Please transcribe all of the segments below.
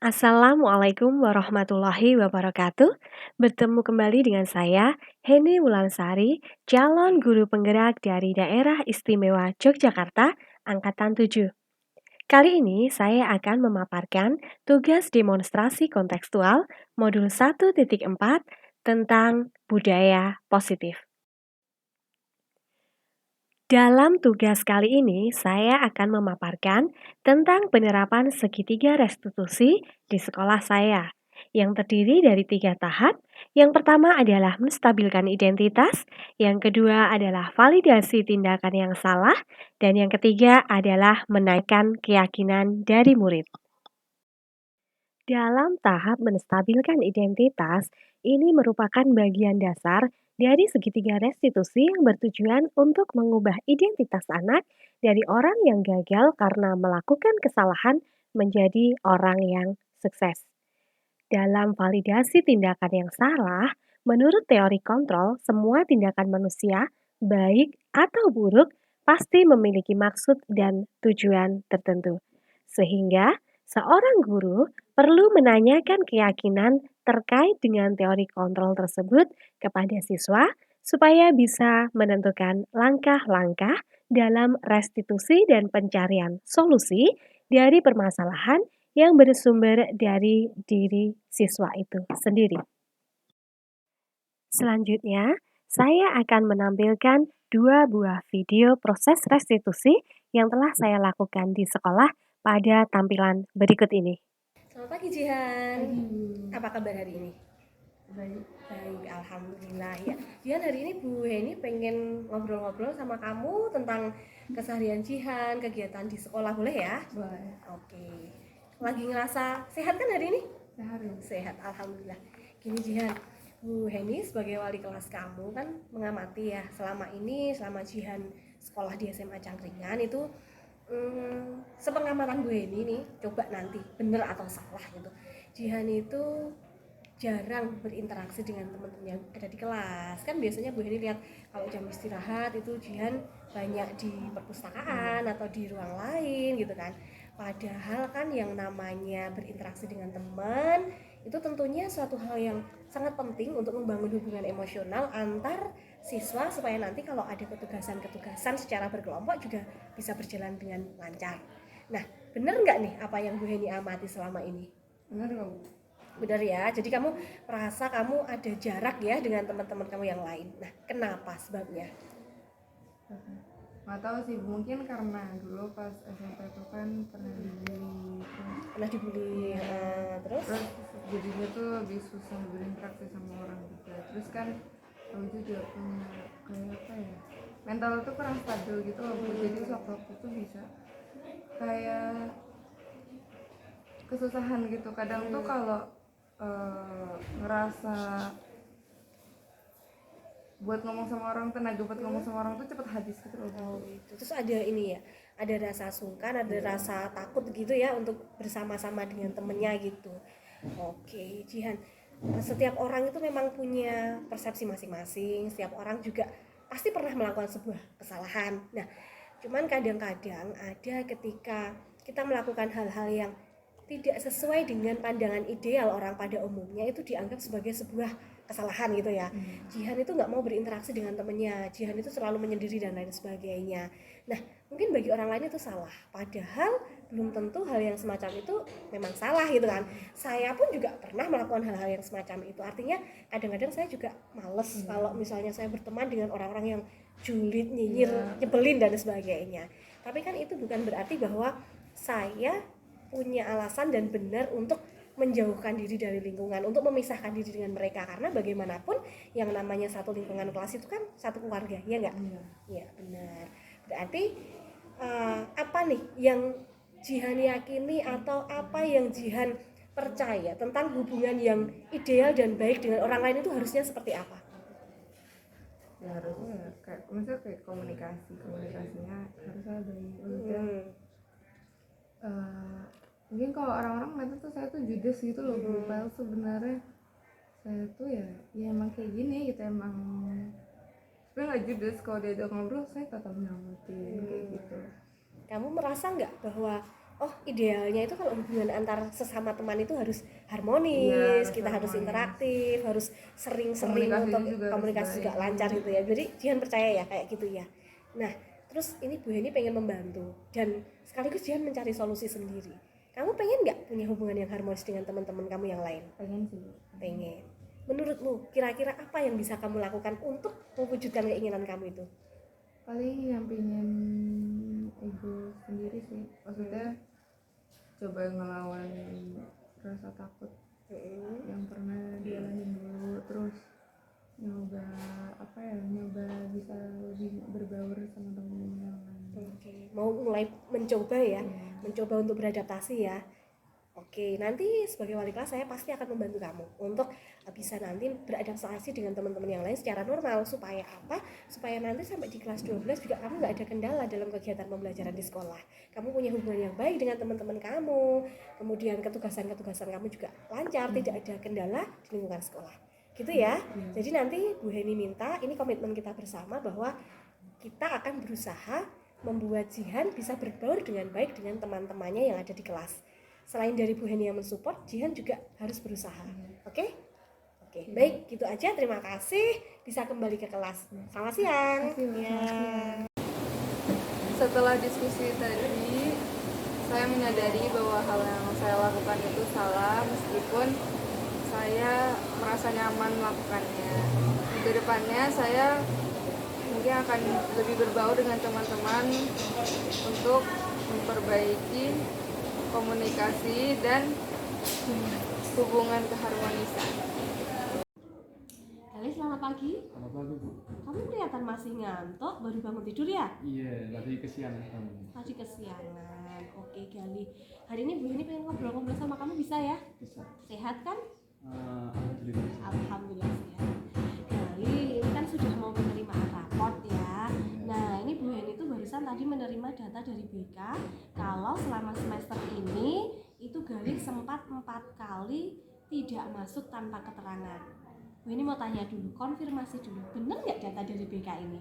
Assalamualaikum warahmatullahi wabarakatuh. Bertemu kembali dengan saya, Heni Wulansari, calon guru penggerak dari Daerah Istimewa Yogyakarta, Angkatan 7. Kali ini saya akan memaparkan tugas demonstrasi kontekstual modul 1.4 tentang budaya positif. Dalam tugas kali ini, saya akan memaparkan tentang penerapan segitiga restitusi di sekolah saya, yang terdiri dari 3 tahap. Yang pertama adalah menstabilkan identitas, yang kedua adalah validasi tindakan yang salah, dan yang ketiga adalah menaikkan keyakinan dari murid. Dalam tahap menstabilkan identitas, ini merupakan bagian dasar dari segitiga restitusi yang bertujuan untuk mengubah identitas anak dari orang yang gagal karena melakukan kesalahan menjadi orang yang sukses. Dalam validasi tindakan yang salah, menurut teori kontrol, semua tindakan manusia, baik atau buruk, pasti memiliki maksud dan tujuan tertentu. Sehingga seorang guru perlu menanyakan keyakinan terkait dengan teori kontrol tersebut kepada siswa supaya bisa menentukan langkah-langkah dalam restitusi dan pencarian solusi dari permasalahan yang bersumber dari diri siswa itu sendiri. Selanjutnya, saya akan menampilkan 2 buah video proses restitusi yang telah saya lakukan di sekolah pada tampilan berikut ini. Selamat pagi Jihan. Apa kabar hari ini? Baik, alhamdulillah ya. Jihan, hari ini Bu Heni pengen ngobrol-ngobrol sama kamu tentang keseharian Jihan, kegiatan di sekolah, boleh ya? Boleh. Oke. Lagi ngerasa sehat kan hari ini? Sehat. Sehat, alhamdulillah. Gini Jihan, Bu Heni sebagai wali kelas kamu kan mengamati ya selama Jihan sekolah di SMA Cangkringan itu sepengamatan Bu Heni nih, coba nanti bener atau salah gitu. Jihan itu jarang berinteraksi dengan teman-teman yang ada di kelas. Kan biasanya Bu Heni lihat kalau jam istirahat itu Jihan banyak di perpustakaan atau di ruang lain gitu kan. Padahal kan yang namanya berinteraksi dengan teman itu tentunya suatu hal yang sangat penting untuk membangun hubungan emosional antar siswa supaya nanti kalau ada ketugasan-ketugasan secara berkelompok juga bisa berjalan dengan lancar. Nah, benar nggak nih apa yang Bu Heni amati selama ini? Benar nggak Bu? Benar ya, jadi kamu merasa kamu ada jarak ya dengan teman-teman kamu yang lain. Nah, kenapa sebabnya? Nggak tahu sih, mungkin karena dulu pas SMP itu kan pernah dibully terus jadinya tuh lebih susah berinteraksi sama orang juga. Terus kan aku juga punya kayak apa ya, mental tuh kurang stabil gitu loh Bu. Jadi waktu tuh bisa kayak kesusahan gitu kadang tuh kalau ngerasa buat ngomong sama orang, tenaga buat ngomong sama orang tuh cepet habis gitu loh. Oh gitu. Terus ada ini ya, ada rasa sungkan, ada rasa takut gitu ya untuk bersama-sama dengan temennya gitu. Oke, Jihan, setiap orang itu memang punya persepsi masing-masing. Setiap orang juga pasti pernah melakukan sebuah kesalahan. Nah, cuman kadang-kadang ada ketika kita melakukan hal-hal yang tidak sesuai dengan pandangan ideal orang pada umumnya, itu dianggap sebagai sebuah kesalahan gitu ya. Jihan itu nggak mau berinteraksi dengan temennya, Jihan itu selalu menyendiri dan lain sebagainya. Nah, mungkin bagi orang lain itu salah, padahal belum tentu hal yang semacam itu memang salah gitu kan. Saya pun juga pernah melakukan hal-hal yang semacam itu. Artinya kadang-kadang saya juga males kalau misalnya saya berteman dengan orang-orang yang julid, nyinyir, nyebelin dan sebagainya. Tapi kan itu bukan berarti bahwa saya punya alasan dan benar untuk menjauhkan diri dari lingkungan, untuk memisahkan diri dengan mereka, karena bagaimanapun yang namanya satu lingkungan kelas itu kan satu keluarga, ya enggak? Iya, benar. Berarti apa nih yang Jihan yakini atau apa yang Jihan percaya tentang hubungan yang ideal dan baik dengan orang lain itu harusnya seperti apa? Ya harusnya kayak misalnya kayak komunikasinya harus ada yang mungkin kalau orang-orang ngeliat tuh saya tuh judes gitu loh Bu. Padahal sebenarnya saya tuh ya emang kayak gini gitu, emang sebenarnya nggak judes. Kalau dia udah ngobrol saya tetap nyamatin kayak gitu. Kamu merasa nggak bahwa oh idealnya itu kalau hubungan antar sesama teman itu harus harmonis, Iya, kita harus harmonis. interaktif, harus sering-sering Komunikasinya untuk juga harus komunikasi juga baik. lancar gitu ya. Jadi Jihan percaya ya kayak gitu ya. Nah, terus ini Bu Heni pengen membantu dan sekaligus Jihan mencari solusi sendiri. Kamu pengen nggak punya hubungan yang harmonis dengan teman-teman kamu yang lain? Pengen sih. Pengen. Menurutmu kira-kira apa yang bisa kamu lakukan untuk mewujudkan keinginan kamu itu? Paling yang pengen ego sendiri sih, maksudnya coba ngelawan rasa takut yang pernah dialamin dulu, terus nyoba nyoba bisa lebih berbaur sama temen yang lain. Oke, mau mulai mencoba ya, mencoba untuk beradaptasi ya. Oke, nanti sebagai wali kelas saya pasti akan membantu kamu untuk bisa nanti beradaptasi dengan teman-teman yang lain secara normal. Supaya apa? Supaya nanti sampai di kelas 12 juga kamu nggak ada kendala dalam kegiatan pembelajaran di sekolah. Kamu punya hubungan yang baik dengan teman-teman kamu, kemudian ketugasan-ketugasan kamu juga lancar, tidak ada kendala di lingkungan sekolah. Gitu ya. Jadi nanti Bu Heni minta, ini komitmen kita bersama bahwa kita akan berusaha membuat Jihan bisa berbaur dengan baik dengan teman-temannya yang ada di kelas. Selain dari Bu Heni yang mensupport, Jihan juga harus berusaha. Oke? Oke, baik, gitu aja. Terima kasih. Bisa kembali ke kelas. Selamat siang. Ya. Setelah diskusi tadi, saya menyadari bahwa hal yang saya lakukan itu salah, meskipun saya merasa nyaman melakukannya. Ke depannya saya mungkin akan lebih berbaur dengan teman-teman untuk memperbaiki komunikasi dan hubungan keharmonisan. Kali selamat pagi. Selamat pagi, Bu. Kamu kelihatan masih ngantuk, baru bangun tidur ya? Iya, tadi kesiangan kamu. Tadi kesiangan. Oke, Gali. Hari ini Bu Heni pengen ngobrol-ngobrol sama kamu, bisa ya? Bisa. Sehat kan? Alhamdulillah. Alhamdulillah sehat. Gali, ini kan sudah mau menerima raport ya. Nah, ini Bu Heni itu barusan tadi menerima data dari BK kalau selama semester ini itu Gali sempat 4 kali tidak masuk tanpa keterangan. Bu Heni mau tanya dulu, konfirmasi dulu, bener nggak data dari BK ini?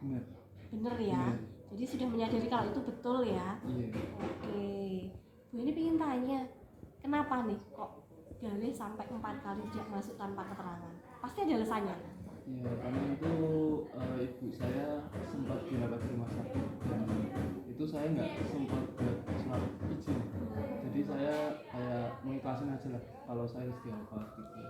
Benar. Bener ya. Bener. Jadi sudah menyadari kalau itu betul ya. Iya. Oke. Bu Heni pengen tanya, kenapa nih kok Gali sampai 4 kali tidak masuk tanpa keterangan? Pasti ada alasannya. Iya, karena itu ibu saya sempat dirawat di rumah sakit dan itu saya nggak sempat buat surat izin. Jadi saya kayak mengikhlasin aja lah kalau saya harus dirawat gitu.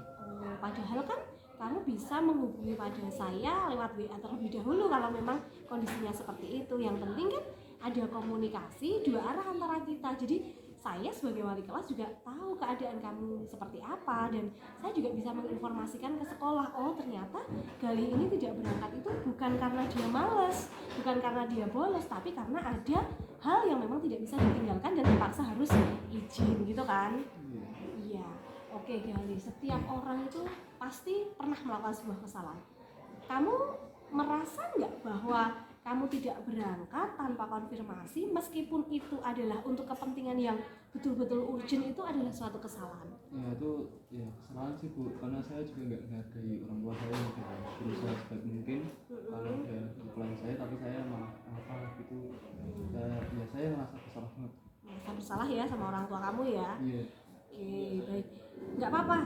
Padahal kan kamu bisa menghubungi pada saya lewat WA terlebih dahulu kalau memang kondisinya seperti itu. Yang penting kan ada komunikasi dua arah antara kita. Jadi saya sebagai wali kelas juga tahu keadaan kamu seperti apa dan saya juga bisa menginformasikan ke sekolah, oh ternyata Gali ini tidak berangkat itu bukan karena dia malas, bukan karena dia bolos, tapi karena ada hal yang memang tidak bisa ditinggalkan dan terpaksa harus izin gitu kan. Iya. Iya. Oke Gali, setiap orang itu pasti pernah melakukan sebuah kesalahan. Kamu merasa nggak bahwa kamu tidak berangkat tanpa konfirmasi meskipun itu adalah untuk kepentingan yang betul-betul urgent, itu adalah suatu kesalahan? Ya itu ya kesalahan sih, Bu, karena saya juga nggak menghargai orang tua saya gitu. Berusaha sebaik mungkin kalau ada reply saya tapi saya malah apa gitu. Saya ngerasa bersalah banget. Merasa bersalah ya sama orang tua kamu ya? Iya. Oke, baik. Nggak apa-apa.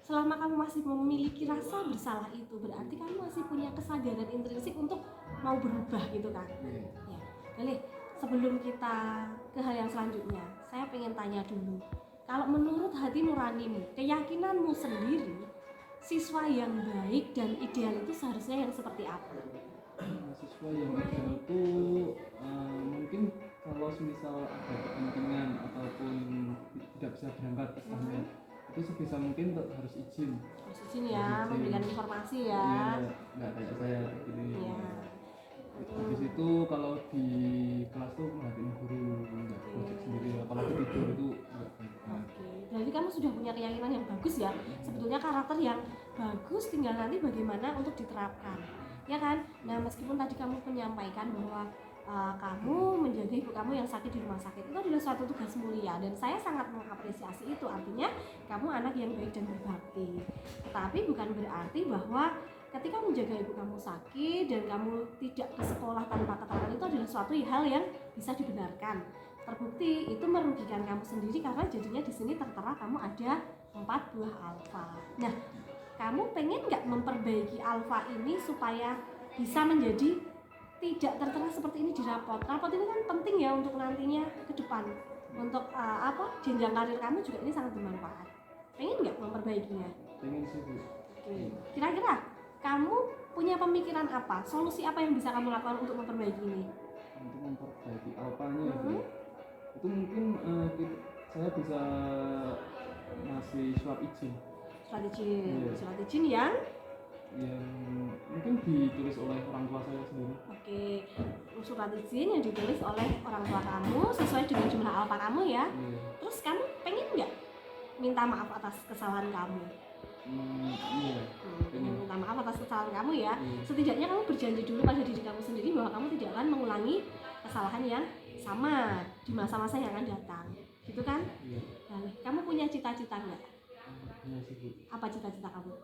Selama kamu masih memiliki rasa bersalah itu, berarti kamu masih punya kesadaran intrinsik untuk mau berubah gitu kan? Iya. Ya, boleh. Sebelum kita ke hal yang selanjutnya, saya pengen tanya dulu. Kalau menurut hati nuranimu, keyakinanmu sendiri, siswa yang baik dan ideal itu seharusnya yang seperti apa? Siswa yang ideal itu mungkin kalau misal ada kepentingan ataupun tidak bisa berangkat istilahnya, itu sebisa mungkin harus izin. Harus izin ya, memberikan informasi ya. Iya, nggak kayak saya gini. Iya. Habis itu kalau di kelas tuh perhatiin guru, nggak project sendiri, apalagi tidur itu nggak baik. Oke, berarti kamu sudah punya keyakinan yang bagus ya. Sebetulnya karakter yang bagus, tinggal nanti bagaimana untuk diterapkan, ya kan? Nah, meskipun tadi kamu menyampaikan bahwa kamu menjaga ibu kamu yang sakit di rumah sakit, itu adalah suatu tugas mulia dan saya sangat mengapresiasi itu. Artinya kamu anak yang baik dan berbakti. Tetapi bukan berarti bahwa ketika menjaga ibu kamu sakit dan kamu tidak ke sekolah tanpa keterangan itu adalah suatu hal yang bisa dibenarkan. terbukti itu merugikan kamu sendiri karena jadinya di sini tertera kamu ada 4 buah alfa. Nah, kamu pengen nggak memperbaiki alfa ini supaya bisa menjadi tidak tertera seperti ini di rapot? Rapot ini kan penting ya untuk nantinya ke depan, untuk jenjang karir kamu juga ini sangat bermanfaat. Pengen nggak memperbaikinya? Pengen sih Bu. Oke. Kira-kira kamu punya pemikiran apa? Solusi apa yang bisa kamu lakukan untuk memperbaiki ini? Untuk memperbaiki alfanya ya Bu. Itu mungkin saya bisa ngasih surat izin Surat izin, Iya. surat izin yang yang mungkin ditulis oleh orang tua saya sendiri. oke, surat izin yang ditulis oleh orang tua kamu sesuai dengan jumlah alfa kamu ya. Iya. Terus kamu pengen nggak minta maaf atas kesalahan kamu? Iya. Pengen. Minta maaf atas kesalahan kamu ya. Iya. Setidaknya kamu berjanji dulu pada diri kamu sendiri bahwa kamu tidak akan mengulangi kesalahan yang sama di masa-masa yang akan datang, gitu kan? Iya. Nah, kamu punya cita-cita nggak? Iya sih Bu. Apa cita-cita kamu?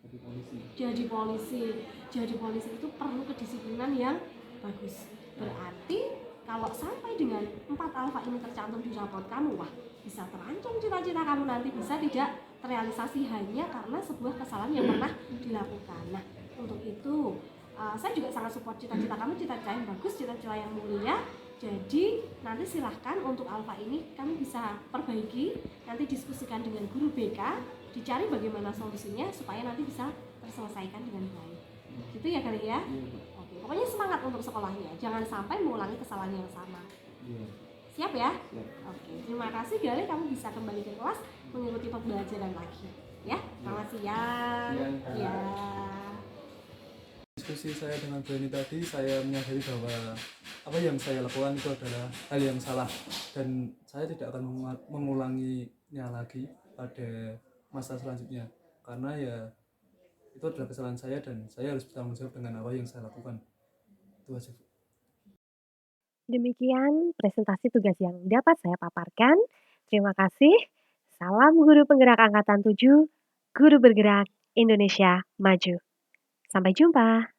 Jadi polisi. Jadi polisi. Jadi polisi itu perlu kedisiplinan yang bagus. Berarti kalau sampai dengan 4 alfa ini tercantum di raport kamu, wah, bisa terancam cita-cita kamu nanti, bisa tidak terrealisasi hanya karena sebuah kesalahan yang pernah dilakukan. Nah, untuk itu saya juga sangat support cita-cita kamu, cita-cita yang bagus, cita-cita yang mulia. Jadi nanti silahkan untuk alfa ini kamu bisa perbaiki, nanti diskusikan dengan guru BK, dicari bagaimana solusinya supaya nanti bisa terselesaikan dengan baik. Gitu ya kali ya? Iya Bu. Oke, pokoknya semangat untuk sekolahnya, jangan sampai mengulangi kesalahan yang sama. Iya. Siap ya? Siap. Oke, terima kasih Gale, kamu bisa kembali ke kelas mengikuti pembelajaran lagi. Ya, selamat siang. Iya. Ya. Diskusi saya dengan Brani tadi, saya menyadari bahwa apa yang saya lakukan itu adalah hal yang salah dan saya tidak akan mengulanginya lagi pada masa selanjutnya, karena ya itu adalah kesalahan saya dan saya harus bertanggung jawab dengan apa yang saya lakukan. Itu aja. Demikian presentasi tugas yang dapat saya paparkan. Terima kasih. Salam Guru Penggerak Angkatan 7, Guru Bergerak Indonesia Maju. Sampai jumpa.